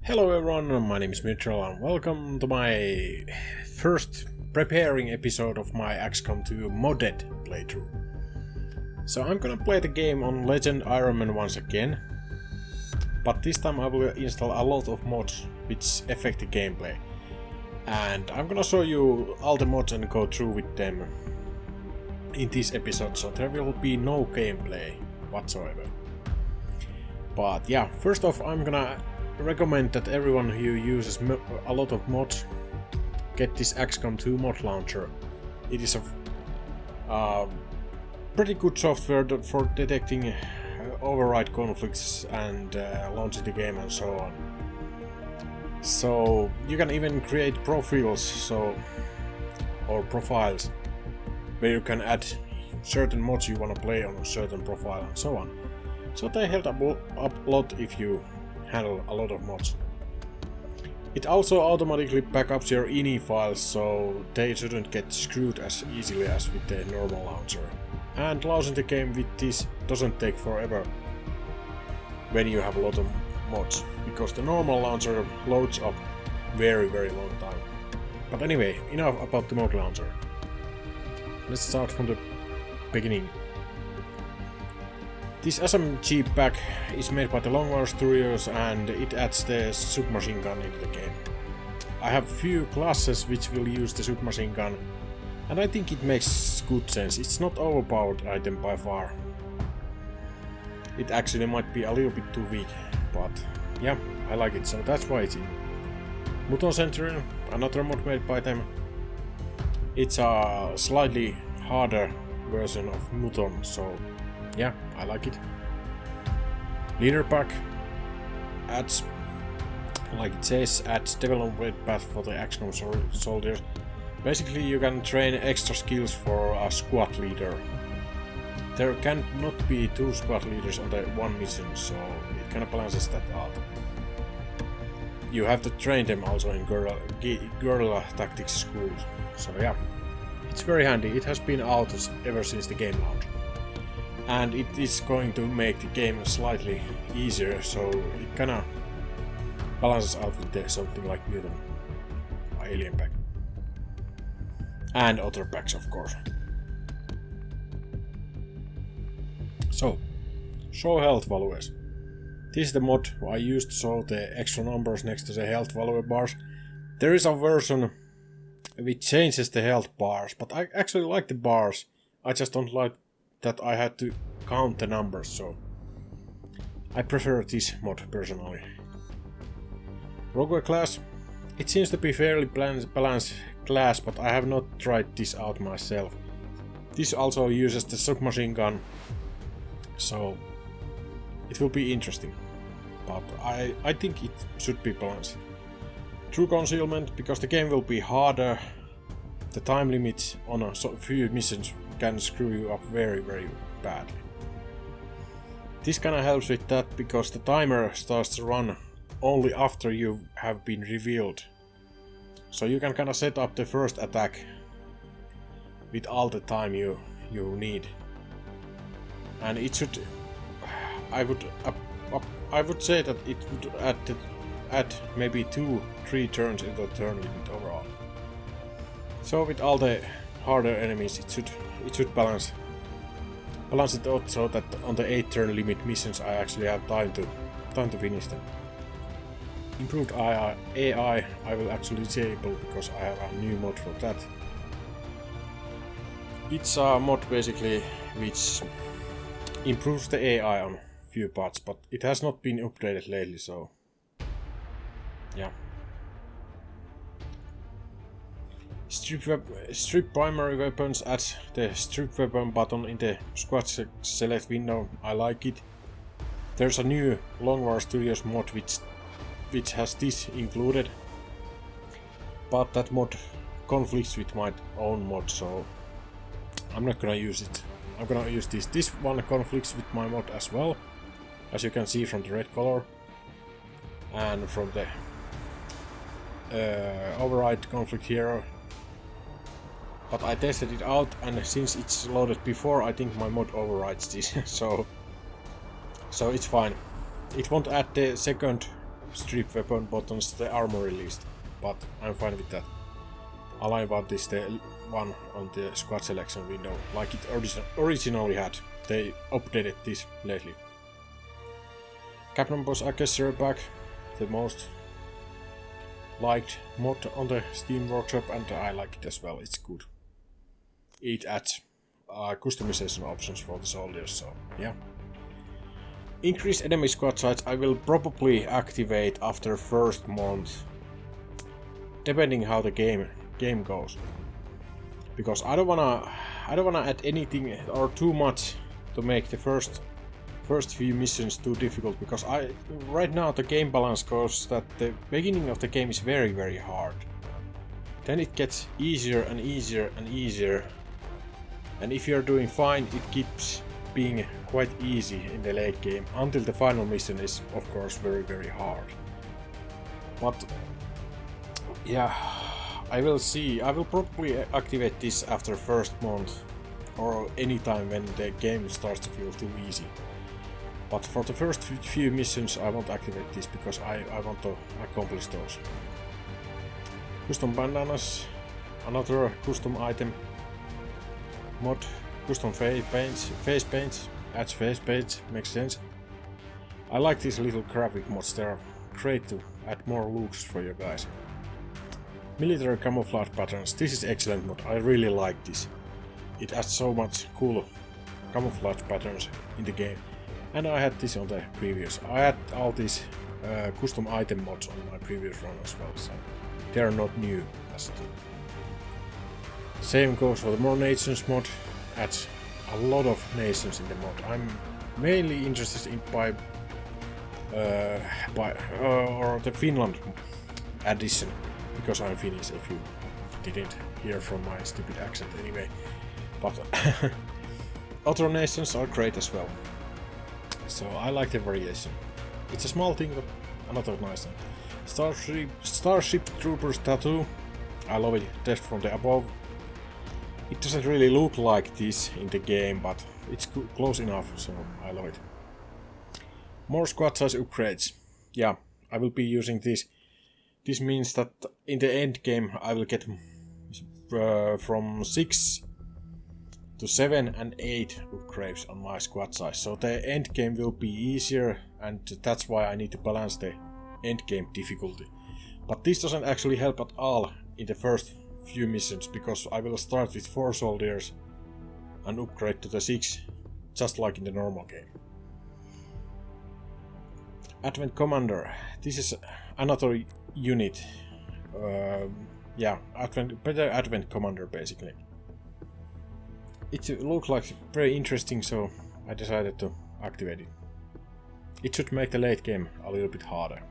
Hello everyone, my name is Mythrell and welcome to my first preparing episode of my XCOM 2 modded playthrough. So I'm gonna play the game on Legend Ironman once again, but this time I will install a lot of mods which affect the gameplay. And I'm gonna show you all the mods and go through with them in this episode, so there will be no gameplay whatsoever. But yeah, first off I'm gonna recommend that everyone who uses a lot of mods get this XCOM 2 mod launcher. It is a pretty good software for detecting override conflicts and launching the game and so on. So you can even create profiles or profiles where you can add certain mods you want to play on a certain profile and so on. So they help up a lot if you handle a lot of mods. It also automatically backups your ini files, so they shouldn't get screwed as easily as with the normal launcher. And launching the game with this doesn't take forever when you have a lot of mods, because the normal launcher loads up very long time. But anyway, enough about the mod launcher. Let's start from the beginning. This SMG pack is made by the Rockwell Studios and it adds the submachine gun into the game. I have few classes which will use the submachine gun, and I think it makes good sense. It's not overpowered item by far. It actually might be a little bit too weak, but yeah, I like it, so that's why it's in. Muton Centurion, another mod made by them. It's a slightly harder version of Muton, so yeah, I like it. Leader pack adds, like it says, adds development path for the XCOM soldiers. Basically you can train extra skills for a squad leader. There cannot be two squad leaders on the one mission, so it kinda balances that out. You have to train them also in guerrilla tactics schools, so yeah. It's very handy, it has been out ever since the game launch. And it is going to make the game slightly easier, so it kinda balances out with something like Mutant Alien pack. And other packs, of course. So, show health values. This is the mod I used to show the extra numbers next to the health value bars. There is a version which changes the health bars, but I actually like the bars. I just don't like that I had to count the numbers, so I prefer this mod personally. Rockwell class. It seems to be fairly balanced class, but I have not tried this out myself. This also uses the submachine gun, so it will be interesting, but I think it should be balanced. True Concealment, because the game will be harder, the time limits on a few missions can screw you up very badly. This kinda helps with that, because the timer starts to run only after you have been revealed. So you can kinda set up the first attack with all the time you need. And it should... I would say that it would add maybe 2-3 turns in the turn limit overall. So with all the harder enemies it should balance it out, so that on the 8 turn limit missions I actually have time to finish them. Improved AI I will actually disable, because I have a new mod for that. It's a mod basically which improves the AI on few parts, but it has not been updated lately, so yeah. Strip primary weapons adds the strip weapon button in the squad select window. I like it. There's a new Rockwell Studios mod which has this included, but that mod conflicts with my own mod, so I'm not gonna use it. I'm gonna use this. This one conflicts with my mod as well, as you can see from the red color and from the override conflict here. But I tested it out, and since it's loaded before, I think my mod overrides this, so it's fine. It won't add the second strip weapon buttons the armory list, but I'm fine with that. All I want is the one on the squad selection window, like it originally had. They updated this lately. Captain Boss Aggressor back, the most liked mod on the Steam Workshop, and I like it as well, it's good. It adds customization options for the soldiers, so yeah. Increased enemy squad size I will probably activate after first month, depending how the game goes. Because I don't wanna add anything or too much to make the first few missions too difficult, because right now the game balance goes that the beginning of the game is very, very hard. Then it gets easier and easier and easier, and if you're doing fine, it keeps being quite easy in the late game, until the final mission is of course very, very hard. But yeah, I will see. I will probably activate this after first month, or anytime when the game starts to feel too easy. But for the first few missions I won't activate this, because I want to accomplish those. Custom bandanas, another custom item. Mod, custom face paints, adds face paints, makes sense. I like these little graphic mods, they're great to add more looks for you guys. Military camouflage patterns, this is excellent mod, I really like this. It adds so much cool camouflage patterns in the game. And I had this on the previous. I had all these custom item mods on my previous run as well, so they are not new as to. Same goes for the More Nations mod, adds a lot of nations in the mod. I'm mainly interested in or the Finland addition, because I'm Finnish, if you didn't hear from my stupid accent anyway. But other nations are great as well. So I like the variation. It's a small thing, but another nice thing. Starship Troopers tattoo. I love it. Test from the above. It doesn't really look like this in the game, but it's close enough, so I love it. More squad size upgrades. Yeah, I will be using this. This means that in the end game I will get from 6 to 7 and 8 upgrades on my squad size. So the end game will be easier, and that's why I need to balance the end game difficulty. But this doesn't actually help at all in the first few missions, because I will start with 4 soldiers and upgrade to the 6, just like in the normal game. Advent Commander. This is another unit. Better Advent Commander basically. It looks like very interesting, so I decided to activate it. It should make the late game a little bit harder.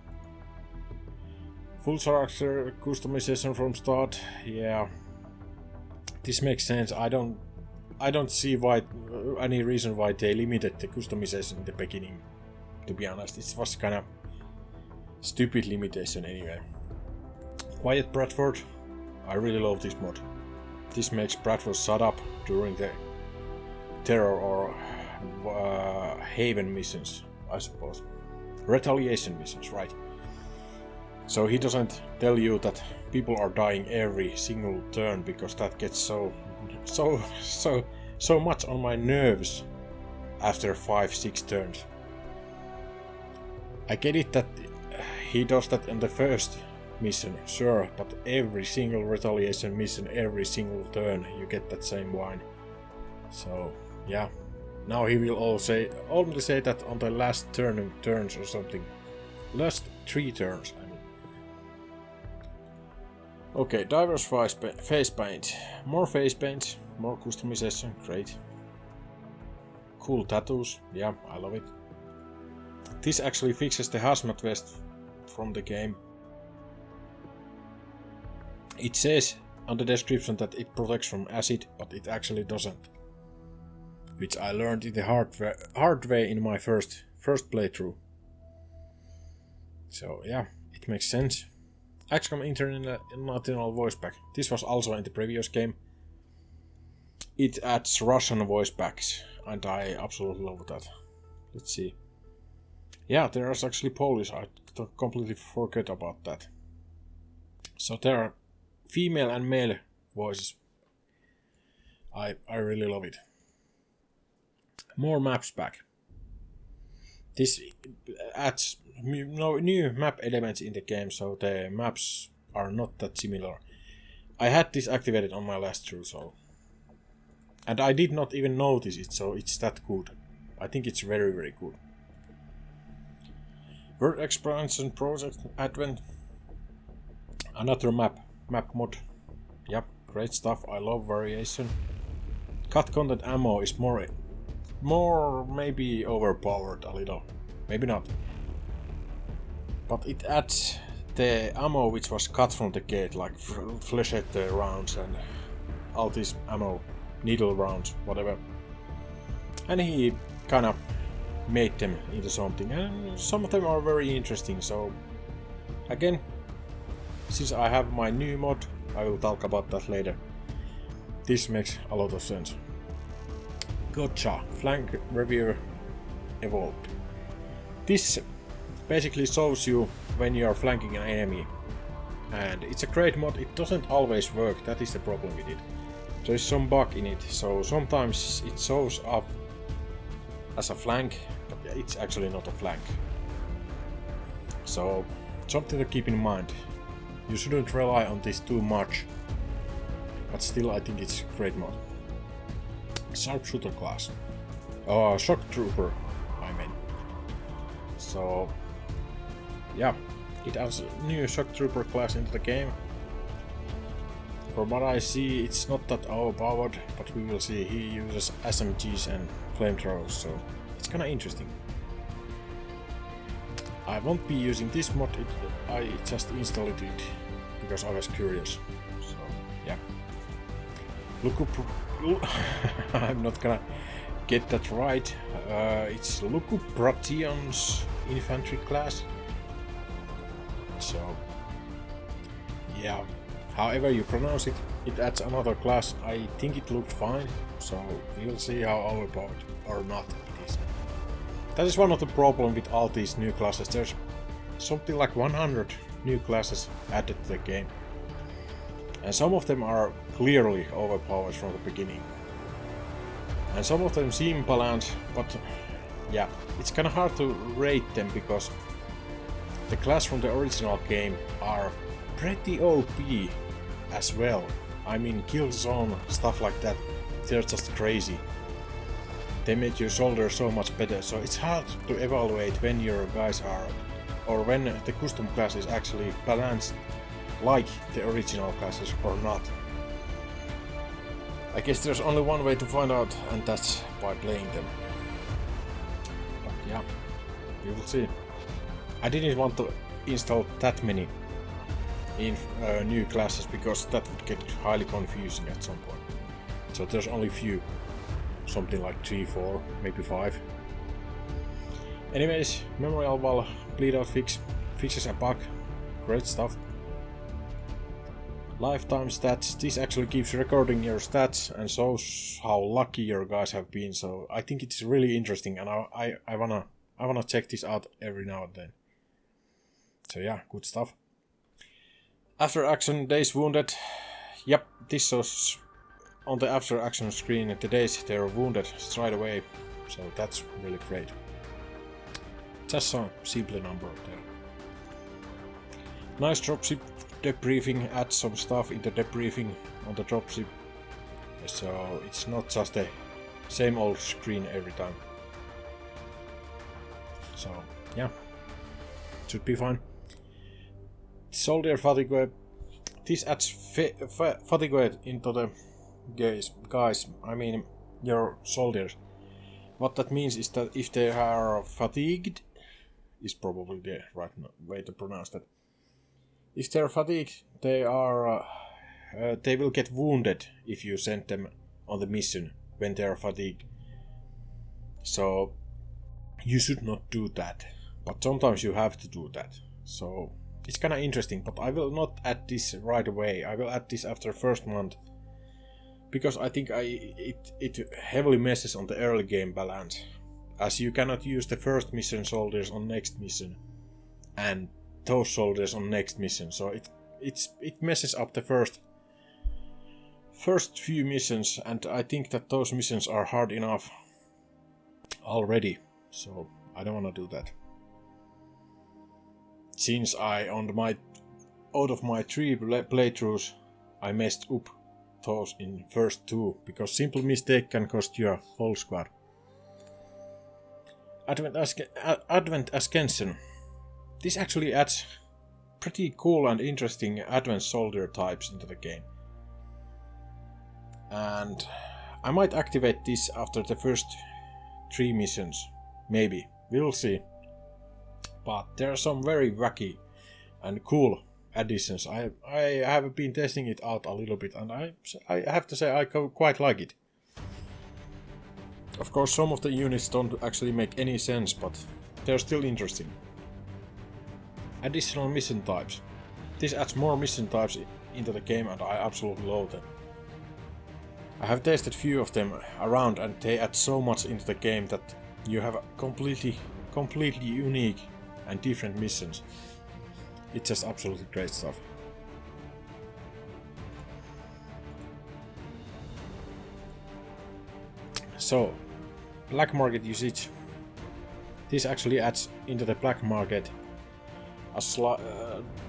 Full character customization from start. Yeah, this makes sense. I don't see any reason why they limited the customization in the beginning. To be honest, it was kind of stupid limitation anyway. Quiet Bradford. I really love this mod. This makes Bradford shut up during the terror or haven missions, I suppose. Retaliation missions, right? So he doesn't tell you that people are dying every single turn, because that gets so much on my nerves after 5-6 turns. I get it that he does that in the first mission, sure, but every single retaliation mission, every single turn, you get that same whine. So yeah, now he will only say that on the last turns or something. Last 3 turns, I mean. Okay, diverse face paint. More face paint, more customization, great. Cool tattoos, yeah, I love it. This actually fixes the hazmat vest from the game. It says on the description that it protects from acid, but it actually doesn't. Which I learned in the hard way in my first playthrough. So yeah, it makes sense. XCOM International voice pack. This was also in the previous game. It adds Russian voice packs, and I absolutely love that. Let's see. Yeah, there is actually Polish. I completely forget about that. So there are female and male voices. I really love it. More maps back. This adds new map elements in the game, so the maps are not that similar. I had this activated on my last through, so... And I did not even notice it, so it's that good. I think it's very, very good. World Expansion Project Advent. Another map mod. Yep, great stuff. I love variation. Cut content ammo is more maybe overpowered a little. Maybe not. But it adds the ammo which was cut from the gate, like flechette rounds and all these ammo, needle rounds, whatever. And he kind of made them into something, and some of them are very interesting. So again, since I have my new mod, I will talk about that later. This makes a lot of sense. Gotcha! Flank Reviewer evolved. This basically shows you when you are flanking an enemy. And it's a great mod. It doesn't always work, that is the problem with it. There is some bug in it, so sometimes it shows up as a flank, but it's actually not a flank. So, something to keep in mind. You shouldn't rely on this too much, but still I think it's a great mod. Sharpshooter class. Shock Trooper, I mean. So, yeah, it adds a new Shock Trooper class into the game. From what I see, it's not that overpowered, but we will see. He uses SMGs and flamethrowers, so it's kinda interesting. I won't be using this mod, I just installed it because I was curious. So, yeah. I'm not gonna get that right. It's Lucubration's infantry class. So, yeah. However you pronounce it, it adds another class. I think it looked fine, so we'll see how overpowered or not it is. That is one of the problems with all these new classes. There's something like 100 new classes added to the game. And some of them are clearly overpowered from the beginning. And some of them seem balanced, but yeah, it's kinda hard to rate them because the class from the original game are pretty OP as well. I mean, kill zone, stuff like that, they're just crazy. They make your soldier so much better, so it's hard to evaluate when your guys are, or when the custom class is actually balanced like the original classes or not. I guess there's only one way to find out, and that's by playing them. But yeah, we will see. I didn't want to install that many in new classes because that would get highly confusing at some point. So there's only few, something like 3, 4, maybe 5. Anyways, Memorial Wall bleed out fixes a bug, great stuff. Lifetime stats, this actually keeps recording your stats and shows how lucky your guys have been, so I think it's really interesting and I wanna check this out every now and then. So yeah, good stuff. After action days wounded. Yep, this shows on the after action screen the days they are wounded straight away. So that's really great. Just some simple number there. Nice dropship debriefing, adds some stuff in the debriefing on the dropship. So it's not just the same old screen every time. So yeah, should be fine. Soldier fatigue. This adds fatigue into the guys, I mean your soldiers. What that means is that if they are fatigued, is probably the right way to pronounce that. If they are fatigued, they will get wounded if you send them on the mission when they are fatigued. So you should not do that, but sometimes you have to do that. So it's kinda interesting, but I will not add this right away. I will add this after first month. Because I think it heavily messes on the early game balance. as you cannot use the first mission soldiers on next mission and those soldiers on next mission, so it messes up the first few missions, and I think that those missions are hard enough already, so I don't want to do that. Since out of my 3 playthroughs, I messed up those in first 2, because simple mistake can cost you a whole squad. Adventus Cancel. This actually adds pretty cool and interesting advanced soldier types into the game. And I might activate this after the first 3 missions. Maybe. We'll see. But there are some very wacky and cool additions. I have been testing it out a little bit, and I have to say I quite like it. Of course, some of the units don't actually make any sense, but they're still interesting. Additional mission types. This adds more mission types into the game, and I absolutely love them. I have tested few of them around, and they add so much into the game that you have completely unique and different missions. It's just absolutely great stuff. So, black market usage. This actually adds into the black market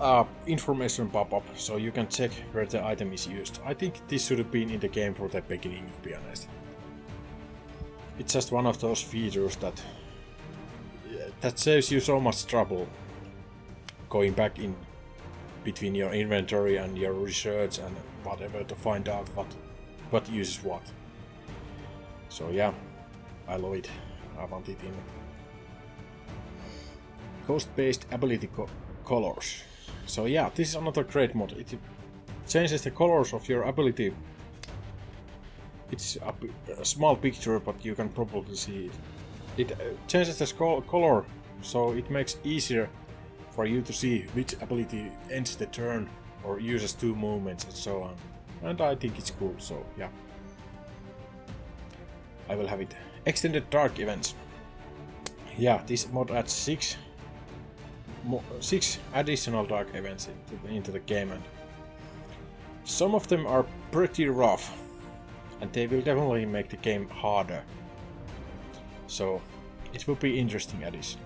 a information pop-up, so you can check where the item is used. I think this should have been in the game from the beginning, to be honest. It's just one of those features that saves you so much trouble going back in between your inventory and your research and whatever to find out what uses what. So yeah, I love it. I want it in. Ghost-based ability colors. So yeah, this is another great mod. It changes the colors of your ability. It's a small picture, but you can probably see it. It changes the color, so it makes easier for you to see which ability ends the turn or uses 2 movements and so on. And I think it's cool, so yeah. I will have it. Extended dark events. Yeah, this mod adds 6 additional dark events into the game, and some of them are pretty rough, and they will definitely make the game harder. So it will be interesting addition.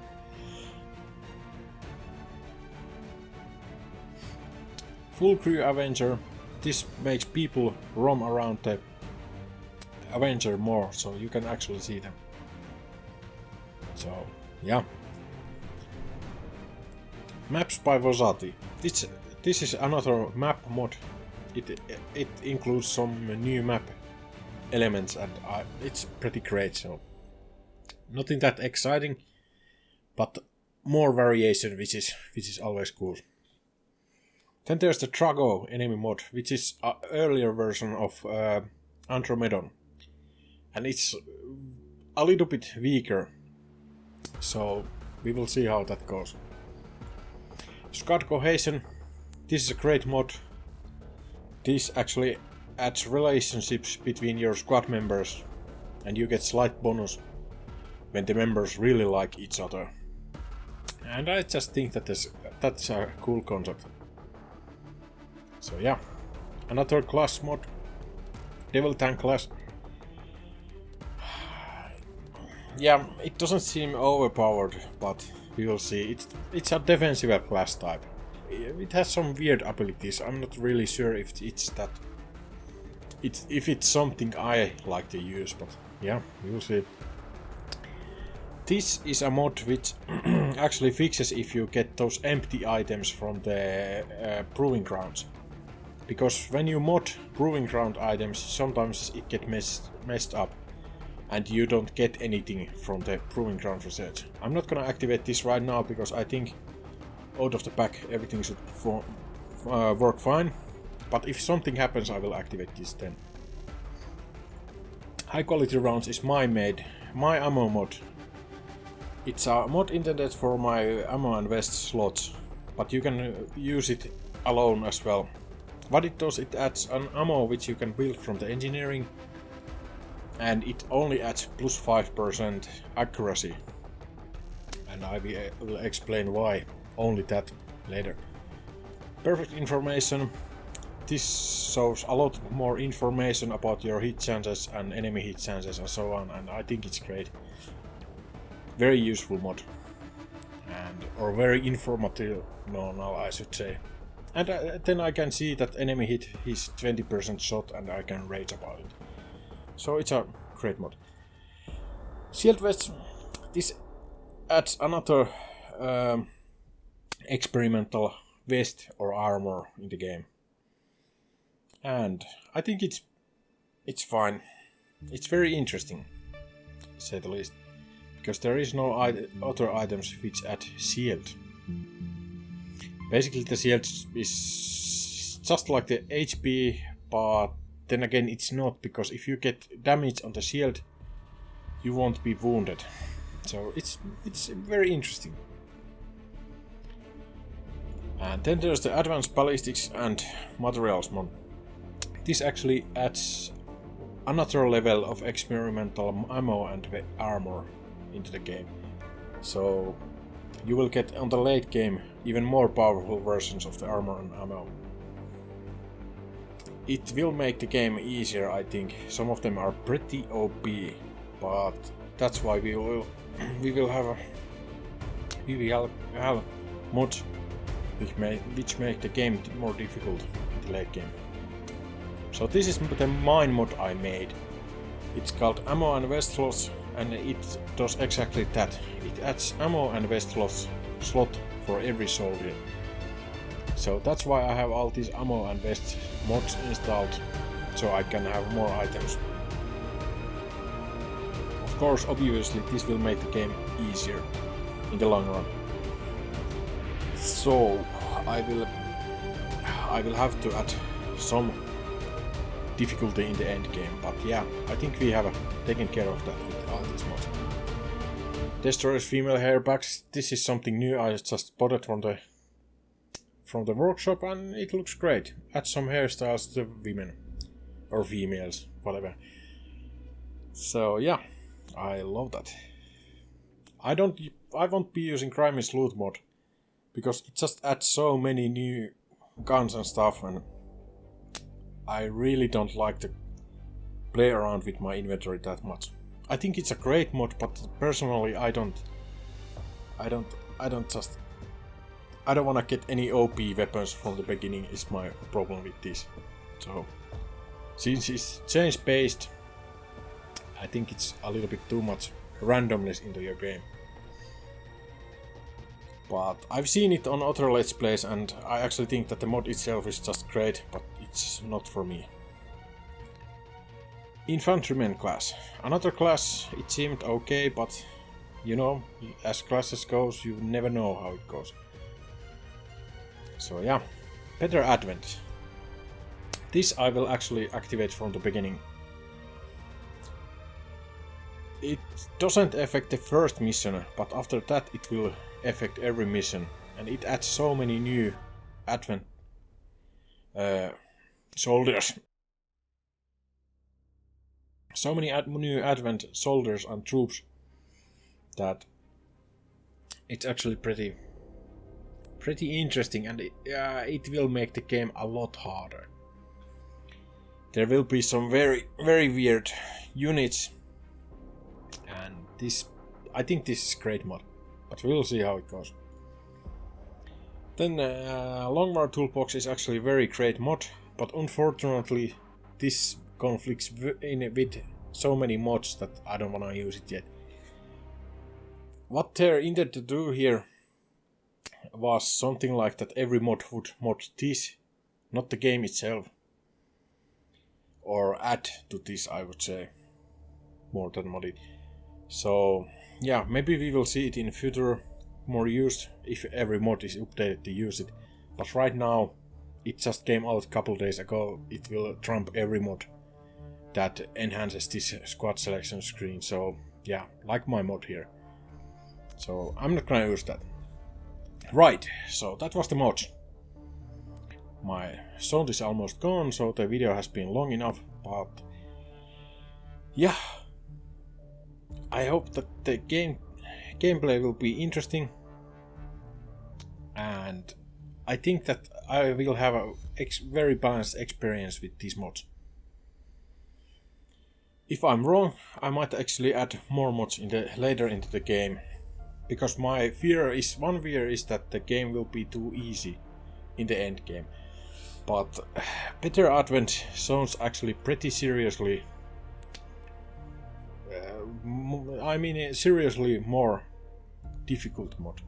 Full crew Avenger. This makes people roam around the Avenger more, so you can actually see them. So yeah. Maps by Vosati. This is another map mod. It includes some new map elements, and it's pretty great. So nothing that exciting, but more variation, which is always cool. Then there's the Trago enemy mod, which is an earlier version of Andromedon, and it's a little bit weaker. So we will see how that goes. Squad cohesion. This is a great mod. This actually adds relationships between your squad members, and you get slight bonus when the members really like each other. And I just think that that's a cool concept. So yeah, another class mod, Devil Tankless. Yeah, it doesn't seem overpowered, but we will see. It's a defensive class type. It has some weird abilities. I'm not really sure if it's something I like to use, but yeah, we will see. This is a mod which actually fixes if you get those empty items from the Proving Grounds. Because when you mod Proving Ground items, sometimes it gets messed up and you don't get anything from the Proving Ground research. I'm not gonna activate this right now because I think out of the pack everything should work fine. But if something happens, I will activate this then. High quality rounds is my ammo mod. It's a mod intended for my ammo and vest slots, but you can use it alone as well. What it does, it adds an ammo which you can build from the engineering, and it only adds plus 5% accuracy, and I will explain why only that later. Perfect information. This shows a lot more information about your hit chances and enemy hit chances and so on, and I think it's great. Very useful mod, and or very informative, no, I should say. And then I can see that enemy hit his 20% shot, and I can rage about it. So it's a great mod. Shield vest. This adds another experimental vest or armor in the game, and I think it's fine. It's very interesting, to say the least, because there is no other items which add shield. Basically, the shield is just like the HP, but then again it's not, because if you get damage on the shield, you won't be wounded. So it's very interesting. And then there's the advanced ballistics and materials mod. This actually adds another level of experimental ammo and armor into the game. So you will get on the late game even more powerful versions of the armor and ammo. It will make the game easier, I think. Some of them are pretty OP, but that's why we will have mods which make the game more difficult in the late game. So this is the mine mod I made. It's called Ammo and Vest Slots, and it does exactly that. It adds ammo and vest slot for every soldier. So that's why I have all these ammo and vest mods installed, so I can have more items. Of course, obviously, this will make the game easier in the long run. So I will have to add some difficulty in the end game, but yeah, I think we have taken care of that with all these mods. Destroyer's female hairbags. This is something new I just bought from the workshop, and it looks great. Add some hairstyles to women or females, whatever. So yeah, I love that. I won't be using Crime's loot mod, because it just adds so many new guns and stuff, and I really don't like to play around with my inventory that much. I think it's a great mod, but personally I don't want to get any OP weapons from the beginning, is my problem with this. So since it's change based, I think it's a little bit too much randomness into your game. But I've seen it on other Let's Plays, and I actually think that the mod itself is just great, but it's not for me. Infantrymen class. Another class, it seemed okay, but you know, as classes goes, you never know how it goes. So yeah, better advent. This I will actually activate from the beginning. It doesn't affect the first mission, but after that it will affect every mission, and it adds so many new advent soldiers. So many new advent soldiers and troops that it's actually pretty interesting, and it will make the game a lot harder. There will be some very weird units, and I think this is great mod, but we'll see how it goes. Then Longvar Toolbox is actually a very great mod, but unfortunately this conflicts with so many mods that I don't want to use it yet. What they're intended to do here was something like that every mod would mod this, not the game itself. Or add to this, I would say, more than mod it. So yeah, maybe we will see it in future more used if every mod is updated to use it. But right now, it just came out a couple days ago. It will trump every mod that enhances this squad selection screen. So yeah, like my mod here. So I'm not gonna use that. Right, so that was the mods. My sound is almost gone, so the video has been long enough, but Yeah, I hope that the gameplay will be interesting, and I think that I will have a very balanced experience with these mods. If I'm wrong, I might actually add more mods later into the game, because my one fear is that the game will be too easy in the end game. But Better Advent sounds actually pretty seriously. Seriously more difficult mod.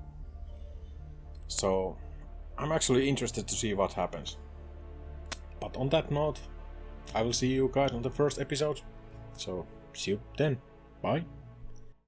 So I'm actually interested to see what happens. But on that note, I will see you guys on the first episode. So see you then. Bye.